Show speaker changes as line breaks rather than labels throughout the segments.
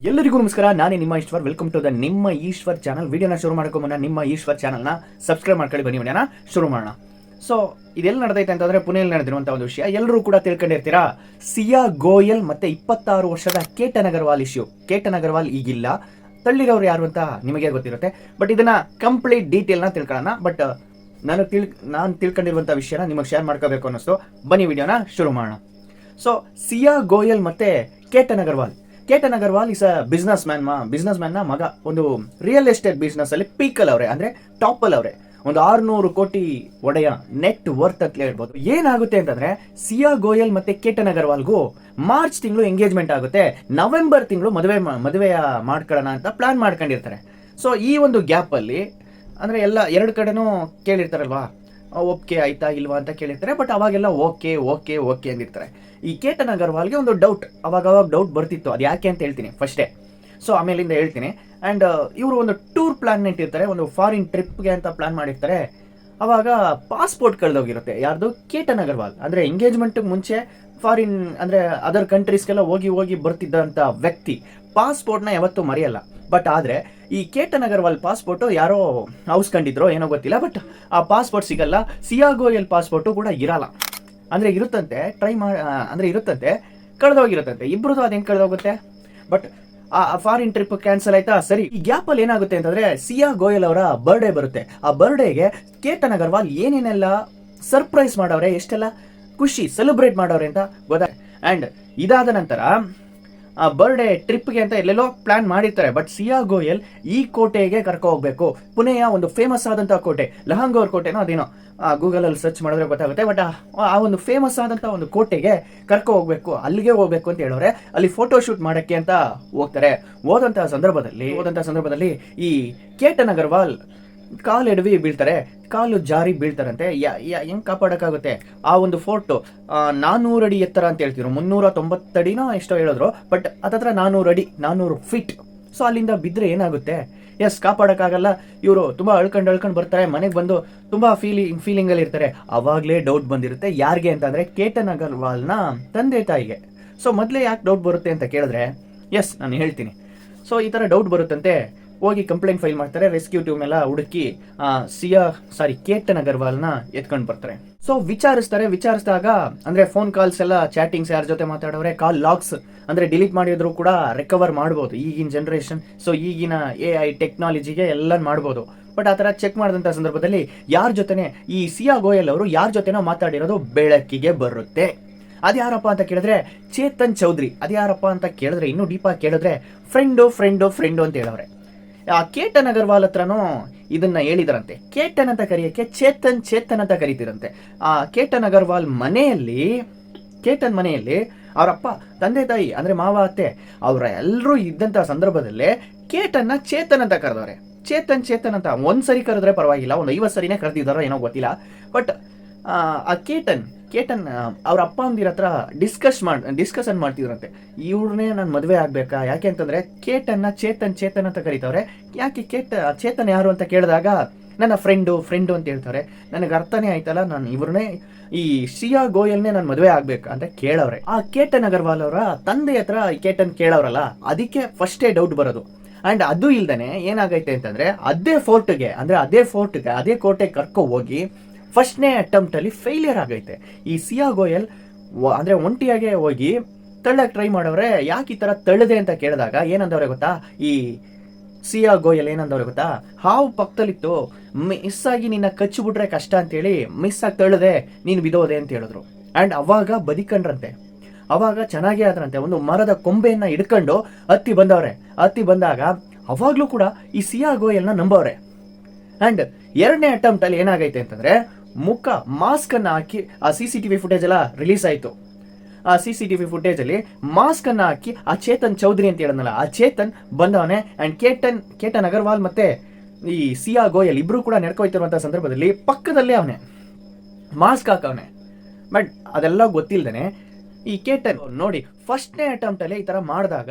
ಎಲ್ಲರಿಗೂ ನಮಸ್ಕಾರ. ನಾನೇ ನಿಮ್ಮ ಈಶ್ವರ್. ವೆಲ್ಕಮ್ ಟು ದ ನಿಮ್ಮ ಈಶ್ವರ್ ಚಾನಲ್. ವಿಡಿಯೋನ ಶುರು ಮಾಡ್ಕೊ ಮುನ್ನ ನಿಮ್ಮ ಈಶ್ವರ್ ಚಾನಲ್ನ ಸಬ್ಸ್ಕ್ರೈಬ್ ಮಾಡ್ಕೊಳ್ಳಿ. ಬನ್ನಿ ವಿಡಿಯೋನ ಶುರು ಮಾಡೋಣ. ಸೊ ಇದೆಲ್ಲ ನಡೆದೈತೆ ಅಂತಂದ್ರೆ ಪುಣೆಯಲ್ಲಿ ನಡೆದಿರುವಂತಹ ಒಂದು ವಿಷಯ ಎಲ್ಲರೂ ಕೂಡ ತಿಳ್ಕೊಂಡಿರ್ತೀರಾ. ಸಿಯಾ ಗೋಯಲ್ ಮತ್ತೆ 26 ವರ್ಷದ K ten Agarwal issue. K ten Agarwal ಈಗಿಲ್ಲ, ತಳ್ಳಿರೋರು ಯಾರು ಅಂತ ನಿಮಗೆ ಗೊತ್ತಿರುತ್ತೆ. ಬಟ್ ಇದನ್ನ ಕಂಪ್ಲೀಟ್ ಡೀಟೇಲ್ನ ತಿಳ್ಕೊಳ್ಳೋಣ. ಬಟ್ ನಾನು ತಿಳ್ಕೊಂಡಿರುವಂತಹ ವಿಷಯನ ನಿಮಗೆ ಶೇರ್ ಮಾಡ್ಕೋಬೇಕು ಅನ್ನಿಸ್ತು. ಬನ್ನಿ ವಿಡಿಯೋನ ಶುರು ಮಾಡೋಣ. ಸೊ ಸಿಯಾ ಗೋಯಲ್ ಮತ್ತೆ Ketan Agarwal is a business ಮ್ಯಾನ್ನ ಮಗ. ಒಂದು ರಿಯಲ್ ಎಸ್ಟೇಟ್ ಬಿಸ್ನೆಸ್ ಅಲ್ಲಿ ಪೀಕಲ್ ಅವರೇ, ಅಂದ್ರೆ ಟಾಪ್ ಅಲ್ಲಿ ಅವರೇ. ಒಂದು 600 ಕೋಟಿ ಒಡೆಯ ನೆಟ್ ವರ್ತ್ ಅಂತ ಹೇಳ್ಬೋದು. ಏನಾಗುತ್ತೆ ಅಂತಂದ್ರೆ ಸಿಯಾ ಗೋಯಲ್ ಮತ್ತೆ ಕೇಟನ್ ಅಗರ್ವಾಲ್ಗೂ ಮಾರ್ಚ್ ತಿಂಗಳು ಎಂಗೇಜ್ಮೆಂಟ್ ಆಗುತ್ತೆ. ನವೆಂಬರ್ ತಿಂಗಳು ಮದುವೆ ಮಾಡ್ಕೊಳ್ಳೋಣ ಅಂತ ಪ್ಲಾನ್ ಮಾಡ್ಕೊಂಡಿರ್ತಾರೆ. ಸೊ ಈ ಒಂದು ಗ್ಯಾಪ್ ಅಲ್ಲಿ ಅಂದ್ರೆ ಎರಡು ಕಡೆನೂ ಕೇಳಿರ್ತಾರಲ್ವಾ, ಓಕೆ ಆಯ್ತಾ ಇಲ್ವಾ ಅಂತ ಕೇಳಿರ್ತಾರೆ. ಬಟ್ ಅವಾಗೆಲ್ಲ ಓಕೆ ಅಂದಿರ್ತಾರೆ. ಈ ಕೇಟನ್ ಅಗರ್ವಾಲ್ಗೆ ಒಂದು ಡೌಟ್, ಅವಾಗ ಡೌಟ್ ಬರ್ತಿತ್ತು. ಅದು ಯಾಕೆ ಅಂತ ಹೇಳ್ತೀನಿ ಫಸ್ಟೇ. ಸೊ ಆಮೇಲಿಂದ ಹೇಳ್ತೀನಿ. ಆ್ಯಂಡ್ ಇವರು ಒಂದು ಟೂರ್ ಪ್ಲಾನ್ ಇಟ್ಟಿರ್ತಾರೆ, ಒಂದು ಫಾರಿನ್ ಟ್ರಿಪ್ಗೆ ಅಂತ ಪ್ಲಾನ್ ಮಾಡಿರ್ತಾರೆ. ಅವಾಗ ಪಾಸ್ಪೋರ್ಟ್ ಕಳೆದೋಗಿರುತ್ತೆ. ಯಾರ್ದು? ಕೇಟನ್ ಅಗರ್ವಾಲ್. ಅಂದರೆ ಎಂಗೇಜ್ಮೆಂಟ್ ಮುಂಚೆ ಫಾರಿನ್ ಅಂದರೆ ಅದರ್ ಕಂಟ್ರೀಸ್ಗೆಲ್ಲ ಹೋಗಿ ಬರ್ತಿದ್ದಂಥ ವ್ಯಕ್ತಿ ಪಾಸ್ಪೋರ್ಟ್ನ ಯಾವತ್ತೂ ಮರೆಯಲ್ಲ. ಬಟ್ ಆದರೆ ಈ ಕೇಟನ್ ಅಗರ್ವಾಲ್ ಪಾಸ್ಪೋರ್ಟು ಯಾರೋ ಹೌಸ್ಕೊಂಡಿದ್ರೋ ಏನೋ ಗೊತ್ತಿಲ್ಲ. ಬಟ್ ಆ ಪಾಸ್ಪೋರ್ಟ್ ಸಿಗಲ್ಲ. ಸಿಯಾ ಗೋಯಲ್ ಪಾಸ್ಪೋರ್ಟು ಕೂಡ ಇರಲ್ಲ. ಅಂದರೆ ಇರುತ್ತಂತೆ, ಇರುತ್ತಂತೆ, ಕಳೆದೋಗಿರುತ್ತಂತೆ ಇಬ್ಬರದು. ಅದು ಹೆಂಗೆ ಕಳೆದೋಗುತ್ತೆ? ಬಟ್ ಆ ಫಾರಿನ್ ಟ್ರಿಪ್ ಕ್ಯಾನ್ಸಲ್ ಆಯ್ತಾ? ಸರಿ. ಈ ಗ್ಯಾಪ್ ಅಲ್ಲಿ ಏನಾಗುತ್ತೆ ಅಂತಂದ್ರೆ ಸಿಯಾ ಗೋಯಲ್ ಅವರ ಬರ್ಡೇ ಬರುತ್ತೆ. ಆ ಬರ್ಡೇಗೆ ಕೇಟನ್ ಅಗರ್ವಾಲ್ ಏನೇನೆಲ್ಲ ಸರ್ಪ್ರೈಸ್ ಮಾಡವ್ರೆ, ಎಷ್ಟೆಲ್ಲ ಖುಷಿ ಸೆಲೆಬ್ರೇಟ್ ಮಾಡವ್ರೆ ಅಂತ ಗೊತ್ತಾಗ. ಅಂಡ್ ಇದಾದ ನಂತರ ಆ ಬರ್ಡೇ ಟ್ರಿಪ್ಗೆ ಅಂತ ಎಲ್ಲೆಲ್ಲೋ ಪ್ಲಾನ್ ಮಾಡಿರ್ತಾರೆ. ಬಟ್ ಸಿಯಾ ಗೋಯಲ್ ಈ ಕೋಟೆಗೆ ಕರ್ಕೊ ಹೋಗ್ಬೇಕು. ಪುಣೆಯ ಒಂದು ಫೇಮಸ್ ಆದಂತಹ ಕೋಟೆ, ಲಹಂಗೌರ್ ಕೋಟೆನೋ ಅದೇನೋ, ಗೂಗಲಲ್ಲಿ ಸರ್ಚ್ ಮಾಡಿದ್ರೆ ಗೊತ್ತಾಗುತ್ತೆ. ಬಟ್ ಆ ಒಂದು ಫೇಮಸ್ ಆದಂಥ ಒಂದು ಕೋಟೆಗೆ ಕರ್ಕೊ ಹೋಗ್ಬೇಕು, ಅಲ್ಲಿಗೆ ಹೋಗ್ಬೇಕು ಅಂತ ಹೇಳೋರೆ. ಅಲ್ಲಿ ಫೋಟೋ ಶೂಟ್ ಮಾಡೋಕ್ಕೆ ಅಂತ ಹೋಗ್ತಾರೆ. ಹೋದಂತಹ ಸಂದರ್ಭದಲ್ಲಿ ಈ ಕೇಟನ್ ಅಗರ್ವಾಲ್ ಕಾಲು ಎಡವಿ ಬೀಳ್ತಾರೆ, ಕಾಲು ಜಾರಿ ಬೀಳ್ತಾರಂತೆ. ಹೆಂಗ್ ಕಾಪಾಡಕ್ಕಾಗುತ್ತೆ? ಆ ಒಂದು ಫೋಟೋ 400 ಅಡಿ ಎತ್ತರ ಅಂತ ಹೇಳ್ತಿದ್ರು, 390 ಅಡಿನೋ ಎಷ್ಟೋ ಹೇಳಿದ್ರು. ಬಟ್ ಅದತ್ರ 400 ಅಡಿ, 400 ಫೀಟ್. ಸೊ ಅಲ್ಲಿಂದ ಬಿದ್ದರೆ ಏನಾಗುತ್ತೆ? ಎಸ್, ಕಾಪಾಡಕ್ಕಾಗಲ್ಲ. ಇವರು ತುಂಬಾ ಅಳ್ಕೊಂಡು ಬರ್ತಾರೆ. ಮನೆಗೆ ಬಂದು ತುಂಬಾ ಫೀಲಿಂಗ್ ಅಲ್ಲಿ ಇರ್ತಾರೆ. ಅವಾಗಲೇ ಡೌಟ್ ಬಂದಿರುತ್ತೆ. ಯಾರಿಗೆ ಅಂತಂದ್ರೆ ಕೇಟನ್ ಅಗರ್ವಾಲ್ನ ತಂದೆ ತಾಯಿಗೆ. ಸೊ ಮೊದಲೇ ಯಾಕೆ ಡೌಟ್ ಬರುತ್ತೆ ಅಂತ ಕೇಳಿದ್ರೆ, ಎಸ್ ನಾನು ಹೇಳ್ತೀನಿ. ಸೊ ಈ ತರ ಡೌಟ್ ಬರುತ್ತಂತೆ. ಹೋಗಿ ಕಂಪ್ಲೇಂಟ್ ಫೈಲ್ ಮಾಡ್ತಾರೆ. ರೆಸ್ಕ್ಯೂ ಟೀಮ್ ಎಲ್ಲ ಹುಡುಕಿ ಕೇಟನ್ ಅಗರ್ವಾಲ್ನ ಎತ್ಕೊಂಡು ಬರ್ತಾರೆ. ಸೊ ವಿಚಾರಿಸಿದಾಗ ಅಂದ್ರೆ ಫೋನ್ ಕಾಲ್ಸ್ ಎಲ್ಲ, ಚಾಟಿಂಗ್ಸ್, ಯಾರ ಜೊತೆ ಮಾತಾಡೋರೆ, ಕಾಲ್ ಲಾಗ್ಸ್ ಅಂದ್ರೆ ಡಿಲೀಟ್ ಮಾಡಿದ್ರು ಕೂಡ ರಿಕವರ್ ಮಾಡ್ಬೋದು ಈಗಿನ ಜನರೇಷನ್. ಸೊ ಈಗಿನ AI ಟೆಕ್ನಾಲಜಿಗೆ ಎಲ್ಲ ಮಾಡ್ಬೋದು. ಬಟ್ ಆ ಥರ ಚೆಕ್ ಮಾಡಿದಂಥ ಸಂದರ್ಭದಲ್ಲಿ ಯಾರ ಜೊತೆನೆ ಈ ಸಿಯಾ ಗೋಯಲ್ ಅವರು ಯಾರ ಜೊತೆನೋ ಮಾತಾಡಿರೋದು ಬೆಳಕಿಗೆ ಬರುತ್ತೆ. ಅದ್ಯಾರಪ್ಪ ಅಂತ ಕೇಳಿದ್ರೆ ಚೇತನ್ ಚೌಧರಿ. ಅದ್ಯಾರಪ್ಪ ಅಂತ ಕೇಳಿದ್ರೆ, ಇನ್ನೂ ಡೀಪಾಗಿ ಕೇಳಿದ್ರೆ ಫ್ರೆಂಡು ಅಂತ ಹೇಳೋರೆ. ಆ ಕೇಟನ್ ಅಗರ್ವಾಲ್ ಹತ್ರನೂ ಇದನ್ನ ಹೇಳಿದ್ರಂತೆ. ಕೇಟನ್ ಅಂತ ಕರೆಯಕ್ಕೆ ಚೇತನ್ ಅಂತ ಕರೀತಿರಂತೆ. ಆ ಕೇಟನ್ ಅಗರ್ವಾಲ್ ಮನೆಯಲ್ಲಿ ಅವರಪ್ಪ, ತಂದೆ ತಾಯಿ ಅಂದ್ರೆ ಮಾವ, ಅತ್ತೆ ಅವರ ಎಲ್ಲರೂ ಇದ್ದಂತ ಸಂದರ್ಭದಲ್ಲೇ ಕೇಟನ್ನ ಚೇತನ್ ಅಂತ ಕರೆದವ್ರೆ. ಚೇತನ್ ಅಂತ ಒಂದ್ಸರಿ ಕರೆದ್ರೆ ಪರವಾಗಿಲ್ಲ, ಒಂದು 50 ಸರಿನೇ ಕರೆದಿದ್ದಾರೋ ಏನೋ ಗೊತ್ತಿಲ್ಲ. ಬಟ್ ಆ ಕೇಟನ್ ಅವ್ರ ಅಪ್ಪ ಅಮ್ಮಂದಿರ ಹತ್ರ ಡಿಸ್ಕಷನ್ ಮಾಡ್ತಿದ್ರಂತೆ. ಇವ್ರನ್ನೇ ನಾನು ಮದುವೆ ಆಗ್ಬೇಕಾ? ಯಾಕೆ ಅಂತಂದ್ರೆ ಕೇಟನ್ನ ಚೇತನ್ ಅಂತ ಕರೀತವ್ರೆ. ಯಾಕೆ ಚೇತನ್ ಯಾರು ಅಂತ ಕೇಳಿದಾಗ ನನ್ನ ಫ್ರೆಂಡು ಅಂತ ಹೇಳ್ತಾರೆ. ನನಗೆ ಅರ್ಥನೇ ಆಯ್ತಲ್ಲ, ನಾನು ಇವ್ರನ್ನೇ ಈ ಸಿಯಾ ಗೋಯಲ್ನೇ ನಾನು ಮದುವೆ ಆಗ್ಬೇಕಾ ಅಂತ ಕೇಳವ್ರೆ. ಆ ಕೇಟನ್ ಅಗರ್ವಾಲ್ ಅವರ ತಂದೆ ಹತ್ರ ಕೇಟನ್ ಕೇಳವ್ರಲ್ಲ, ಅದಕ್ಕೆ ಫಸ್ಟೇ ಡೌಟ್ ಬರೋದು. ಅಂಡ್ ಅದು ಇಲ್ದೇನೆ ಏನಾಗೈತೆ ಅಂತಂದ್ರೆ ಅದೇ ಕೋಟೆಗೆ ಕರ್ಕೊ ಹೋಗಿ ಫಸ್ಟ್ನೇ ಅಟೆಂಪ್ಟ್ ಅಲ್ಲಿ ಫೇಲಿಯರ್ ಆಗೈತೆ. ಈ ಸಿಯಾ ಗೋಯಲ್ ಅಂದ್ರೆ ಒಂಟಿಯಾಗೆ ಹೋಗಿ ತಳ್ಳಕ್ ಟ್ರೈ ಮಾಡವ್ರೆ. ಯಾಕೆ ಈ ತರ ತಳ್ಳದೆ ಅಂತ ಕೇಳಿದಾಗ ಏನಂದವ್ರೆ ಗೊತ್ತಾ? ಈ ಸಿಯಾ ಗೋಯಲ್ ಏನಂದವ್ರೆ ಗೊತ್ತಾ? ಹಾವು ಪಕ್ಕದಲ್ಲಿತ್ತು, ಮಿಸ್ ಆಗಿ ನಿನ್ನ ಕಚ್ಚಿಬಿಟ್ರೆ ಕಷ್ಟ ಅಂತೇಳಿ ಮಿಸ್ ಆಗಿ ತಳ್ಳದೆ, ನೀನು ಬಿದೋದೆ ಅಂತ ಹೇಳಿದ್ರು. ಅಂಡ್ ಅವಾಗ ಬದಿಕಂಡ್ರಂತೆ. ಅವಾಗ ಚೆನ್ನಾಗೇ ಆದ್ರಂತೆ. ಒಂದು ಮರದ ಕೊಂಬೆಯನ್ನ ಹಿಡ್ಕೊಂಡು ಹತ್ತಿ ಬಂದಾಗ ಅವಾಗ್ಲೂ ಕೂಡ ಈ ಸಿಯಾ ಗೋಯಲ್ನ ನಂಬವ್ರೆ. ಅಂಡ್ ಎರಡನೇ ಅಟೆಂಪ್ಟ್ ಅಲ್ಲಿ ಏನಾಗೈತೆ ಅಂತಂದ್ರೆ ಮಾಸ್ಕ್ ಅನ್ನ ಹಾಕಿ, ಆ CCTV ಫುಟೇಜ್ ಎಲ್ಲ ರಿಲೀಸ್ ಆಯ್ತು. ಆ CCTV ಫುಟೇಜ್ ಅಲ್ಲಿ ಮಾಸ್ಕ್ ಅನ್ನ ಹಾಕಿ ಆ ಚೇತನ್ ಚೌಧರಿ ಅಂತ ಹೇಳಿದ್ನಲ್ಲ, ಆ ಚೇತನ್ ಬಂದವನೇ. ಅಂಡ್ ಕೇಟನ್ ಅಗರ್ವಾಲ್ ಮತ್ತೆ ಈ ಸಿಯಾ ಗೋಯಲ್ ಇಬ್ರು ಕೂಡ ನಡ್ಕೊಯ್ತಿರುವಂತಹ ಸಂದರ್ಭದಲ್ಲಿ ಪಕ್ಕದಲ್ಲೇ ಅವನೇ ಮಾಸ್ಕ್ ಹಾಕವನೆ. ಬಟ್ ಅದೆಲ್ಲ ಗೊತ್ತಿಲ್ದೇನೆ ಈ ಕೇಟನ್ ನೋಡಿ ಫಸ್ಟ್ನೇ ಅಟೆಂಪ್ಟ್ ಅಲ್ಲಿ ಈ ತರ ಮಾಡಿದಾಗ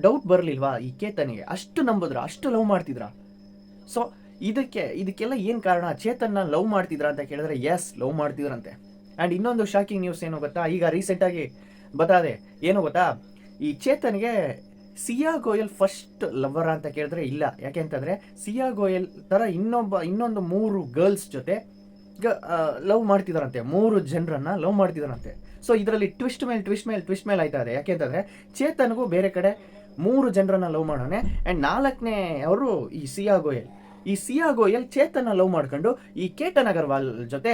ಡೌಟ್ ಬರ್ಲಿಲ್ವಾ ಈ ಕೇತನ್ಗೆ? ಅಷ್ಟು ನಂಬಿದ್ರ, ಅಷ್ಟು ಲವ್ ಮಾಡ್ತಿದ್ರ. ಸೊ ಇದಕ್ಕೆಲ್ಲ ಏನ್ ಕಾರಣ? ಚೇತನ್ನ ಲವ್ ಮಾಡ್ತಿದ್ರ ಅಂತ ಕೇಳಿದ್ರೆ ಎಸ್, ಲವ್ ಮಾಡ್ತಿದ್ರಂತೆ. ಅಂಡ್ ಇನ್ನೊಂದು ಶಾಕಿಂಗ್ ನ್ಯೂಸ್ ಏನು ಗೊತ್ತಾ? ಈಗ ರೀಸೆಂಟ್ ಆಗಿ ಬತಾದೆ ಏನು ಗೊತ್ತಾ? ಈ ಚೇತನ್ಗೆ ಸಿಯಾ ಗೋಯಲ್ ಫಸ್ಟ್ ಲವರ್ ಅಂತ ಕೇಳಿದ್ರೆ ಇಲ್ಲ. ಯಾಕೆ ಅಂತಂದ್ರೆ ಸಿಯಾ ಗೋಯಲ್ ತರ ಇನ್ನೊಂದು 3 ಗರ್ಲ್ಸ್ ಜೊತೆ ಲವ್ ಮಾಡ್ತಿದಾರಂತೆ, 3 ಜನರನ್ನ ಲವ್ ಮಾಡ್ತಿದಾರಂತೆ. ಸೊ ಇದರಲ್ಲಿ ಟ್ವಿಸ್ಟ್ ಮೇಲೆ ಆಯ್ತಾ ಇದೆ. ಯಾಕೆ ಅಂತಂದ್ರೆ ಚೇತನ್ಗೂ ಬೇರೆ ಕಡೆ 3 ಜನರನ್ನ ಲವ್ ಮಾಡೋನೆ. ಅಂಡ್ 4ನೇ ಅವರು ಈ ಸಿಯಾ ಗೋಯಲ್ ಚೇತನ್ನ ಲವ್ ಮಾಡ್ಕೊಂಡು ಈ ಕೇತನ್ ಅಗರ್ವಾಲ್ ಜೊತೆ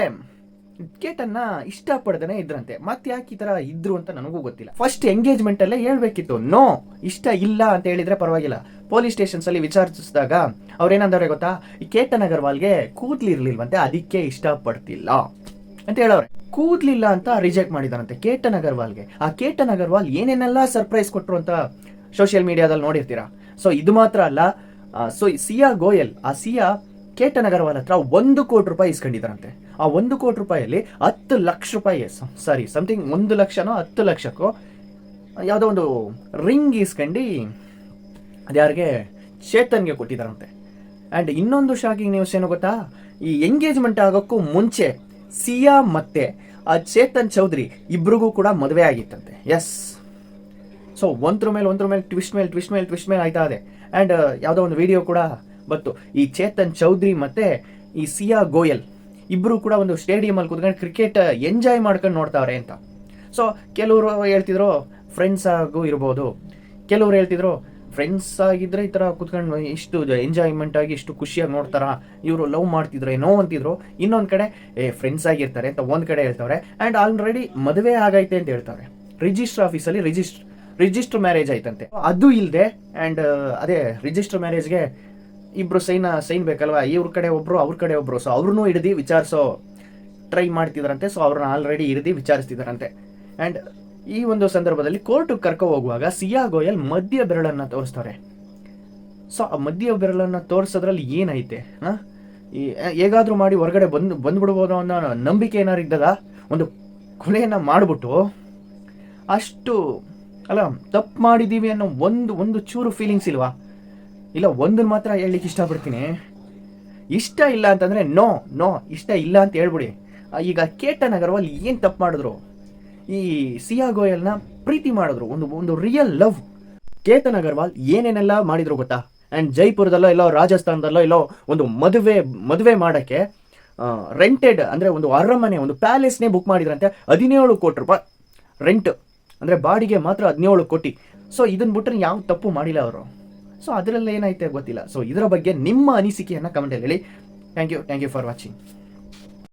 ಕೇಟನ್ನ ಇಷ್ಟಪಡ್ದೇನೆ ಇದ್ರಂತೆ. ಮತ್ತೆ ಯಾಕೆ ಈ ತರ ಇದ್ರು ಅಂತ ನನಗೂ ಗೊತ್ತಿಲ್ಲ. ಫಸ್ಟ್ ಎಂಗೇಜ್ಮೆಂಟ್ ಅಲ್ಲೇ ಹೇಳ್ಬೇಕಿತ್ತು, ನೋ ಇಷ್ಟ ಇಲ್ಲ ಅಂತ ಹೇಳಿದ್ರೆ ಪರವಾಗಿಲ್ಲ. ಪೊಲೀಸ್ ಸ್ಟೇಷನ್ಸ್ ಅಲ್ಲಿ ವಿಚಾರಿಸಿದಾಗ ಅವ್ರೇನಂದವ್ರೆ ಗೊತ್ತಾ, ಈ ಕೇತನ್ ಅಗರ್ವಾಲ್ಗೆ ಕೂದ್ಲಿರ್ಲಿಲ್ವಂತೆ, ಅದಕ್ಕೆ ಇಷ್ಟಪಡ್ತಿಲ್ಲ ಅಂತ ಹೇಳವ್ರೆ. ಕೂದ್ಲಿಲ್ಲ ಅಂತ ರಿಜೆಕ್ಟ್ ಮಾಡಿದಾರಂತೆ ಕೇತನ್ ಅಗರ್ವಾಲ್ಗೆ. ಆ ಕೇತನ್ ಅಗರ್ವಾಲ್ ಏನೇನೆಲ್ಲ ಸರ್ಪ್ರೈಸ್ ಕೊಟ್ರು ಅಂತ ಸೋಷಿಯಲ್ ಮೀಡಿಯಾದಲ್ಲಿ ನೋಡಿರ್ತೀರಾ. ಸೊ ಇದು ಮಾತ್ರ ಅಲ್ಲ, ಸೊ ಸಿಯಾ ಗೋಯಲ್, ಆ ಸಿಯಾ ಕೇತನ್ ಅಗರ್ವಾಲ್ ಹತ್ರ 1 ಕೋಟಿ ರೂಪಾಯಿ ಇಸ್ಕೊಂಡಿದ್ದಾರಂತೆ. ಆ 1 ಕೋಟಿ ರೂಪಾಯಿಯಲ್ಲಿ 10 ಲಕ್ಷ ರೂಪಾಯಿ, ಸಾರಿ ಸಮಥಿಂಗ್ 1 ಲಕ್ಷನೋ 10 ಲಕ್ಷಕ್ಕೋ ಯಾವುದೋ ಒಂದು ರಿಂಗ್ ಇಸ್ಕೊಂಡು ಅದ್ಯಾರಿಗೆ ಚೇತನ್ಗೆ ಕೊಟ್ಟಿದ್ದಾರಂತೆ. ಆ್ಯಂಡ್ ಇನ್ನೊಂದು ಶಾಕಿಂಗ್ ನ್ಯೂಸ್ ಏನು ಗೊತ್ತಾ, ಈ ಎಂಗೇಜ್ಮೆಂಟ್ ಆಗೋಕ್ಕೂ ಮುಂಚೆ ಸಿಯಾ ಮತ್ತೆ ಆ ಚೇತನ್ ಚೌಧರಿ ಇಬ್ರಿಗೂ ಕೂಡ ಮದುವೆ ಆಗಿತ್ತಂತೆ. ಎಸ್, ಸೊ ಒಂದ್ರ ಮೇಲೆ ಟ್ವಿಸ್ಟ್ ಮೇಲೆ ಆಯ್ತಾ ಇದೆ. ಆ್ಯಂಡ್ ಯಾವುದೋ ಒಂದು ವಿಡಿಯೋ ಕೂಡ ಬಂತು, ಈ ಚೇತನ್ ಚೌಧರಿ ಮತ್ತೆ ಈ ಸಿಯಾ ಗೋಯಲ್ ಇಬ್ರು ಕೂಡ ಒಂದು ಸ್ಟೇಡಿಯಂ ಅಲ್ಲಿ ಕೂತ್ಕೊಂಡು ಕ್ರಿಕೆಟ್ ಎಂಜಾಯ್ ಮಾಡ್ಕೊಂಡು ನೋಡ್ತಾವ್ರೆ ಅಂತ. ಸೊ ಕೆಲವರು ಹೇಳ್ತಿದ್ರು ಫ್ರೆಂಡ್ಸ್ ಆಗು ಇರ್ಬೋದು, ಕೆಲವ್ರು ಹೇಳ್ತಿದ್ರು ಫ್ರೆಂಡ್ಸ್ ಆಗಿದ್ರೆ ಈ ತರ ಕೂತ್ಕೊಂಡು ಇಷ್ಟು ಎಂಜಾಯ್ಮೆಂಟ್ ಆಗಿ ಇಷ್ಟು ಖುಷಿಯಾಗಿ ನೋಡ್ತಾರ, ಇವರು ಲವ್ ಮಾಡ್ತಿದ್ರೇನೋ ಅಂತಿದ್ರು. ಇನ್ನೊಂದ್ ಕಡೆ ಫ್ರೆಂಡ್ಸ್ ಆಗಿರ್ತಾರೆ ಅಂತ ಒಂದ್ ಕಡೆ ಹೇಳ್ತಾವ್ರೆ. ಅಂಡ್ ಆಲ್ರೆಡಿ ಮದುವೆ ಆಗೈತೆ ಅಂತ ಹೇಳ್ತಾವ್ರೆ. ರಿಜಿಸ್ಟರ್ ಆಫೀಸಲ್ಲಿ ರಿಜಿಸ್ಟರ್ ಮ್ಯಾರೇಜ್ ಆಯ್ತಂತೆ. ಅದು ಇಲ್ಲದೆ ಅಂಡ್ ಅದೇ ರಿಜಿಸ್ಟರ್ ಮ್ಯಾರೇಜ್ಗೆ ಇಬ್ರು ಸೈನ್ ಬೇಕಲ್ವಾ, ಇವ್ರ ಕಡೆ ಒಬ್ರು ಅವ್ರ ಕಡೆ ಒಬ್ರು. ಸೊ ಅವ್ರನ್ನೂ ಹಿಡಿದು ವಿಚಾರಿಸೋ ಟ್ರೈ ಮಾಡ್ತಿದಾರಂತೆ. ಸೊ ಅವ್ರನ್ನ ಆಲ್ರೆಡಿ ಹಿಡಿದು ವಿಚಾರಿಸ್ತಿದಾರಂತೆ. ಅಂಡ್ ಈ ಒಂದು ಸಂದರ್ಭದಲ್ಲಿ ಕೋರ್ಟ್ ಕರ್ಕೊ ಹೋಗುವಾಗ ಸಿಯಾ ಗೋಯಲ್ ಮಧ್ಯ ಬೆರಳನ್ನ ತೋರಿಸ್ತಾರೆ. ಸೊ ಆ ಮಧ್ಯ ಬೆರಳನ್ನ ತೋರಿಸೋದ್ರಲ್ಲಿ ಏನೈತೆ, ಹೇಗಾದ್ರೂ ಮಾಡಿ ಹೊರಗಡೆ ಬಂದ್ಬಿಡ್ಬೋದು ಅನ್ನೋ ನಂಬಿಕೆ ಏನಾರು ಇದ್ದದ, ಒಂದು ಕೊಲೆಯನ್ನ ಮಾಡ್ಬಿಟ್ಟು ಅಷ್ಟು ಅಲ್ಲ ತಪ್ಪು ಮಾಡಿದೀವಿ ಅನ್ನೋ ಒಂದು ಚೂರು ಫೀಲಿಂಗ್ಸ್ ಇಲ್ವಾ? ಇಲ್ಲ, ಒಂದನ್ನು ಮಾತ್ರ ಹೇಳಲಿಕ್ಕೆ ಇಷ್ಟಪಡ್ತೀನಿ, ಇಷ್ಟ ಇಲ್ಲ ಅಂತಂದ್ರೆ ನೋ ಇಷ್ಟ ಇಲ್ಲ ಅಂತ ಹೇಳ್ಬಿಡಿ. ಈಗ ಕೇತನ್ ಅಗರ್ವಾಲ್ ಏನು ತಪ್ಪು ಮಾಡಿದ್ರು, ಈ ಸಿಯಾ ಗೋಯಲ್ನ ಪ್ರೀತಿ ಮಾಡಿದ್ರು, ಒಂದು ರಿಯಲ್ ಲವ್. ಕೇತನ್ ಅಗರ್ವಾಲ್ ಏನೇನೆಲ್ಲ ಮಾಡಿದ್ರು ಗೊತ್ತಾ? ಆ್ಯಂಡ್ ಜೈಪುರದಲ್ಲೋ ಎಲ್ಲೋ ರಾಜಸ್ಥಾನದಲ್ಲೋ ಎಲ್ಲೋ ಒಂದು ಮದುವೆ ಮಾಡೋಕ್ಕೆ ರೆಂಟೆಡ್ ಅಂದರೆ ಒಂದು ಅರಮನೆ, ಒಂದು ಪ್ಯಾಲೇಸ್ನೇ ಬುಕ್ ಮಾಡಿದ್ರಂತೆ. 17 ಕೋಟಿ ರೂಪಾಯಿ ರೆಂಟ್, ಅಂದರೆ ಬಾಡಿಗೆ ಮಾತ್ರ 17 ಕೋಟಿ. ಸೊ ಇದನ್ನ ಬಿಟ್ಟರೆ ಯಾವ ತಪ್ಪು ಮಾಡಿಲ್ಲ ಅವರು. ಸೊ ಅದರಲ್ಲಿ ಏನೈತೆ ಗೊತ್ತಿಲ್ಲ. ಸೊ ಇದರ ಬಗ್ಗೆ ನಿಮ್ಮ ಅನಿಸಿಕೆಯನ್ನು ಕಮೆಂಟಲ್ಲಿ ಹೇಳಿ. Thank you for watching.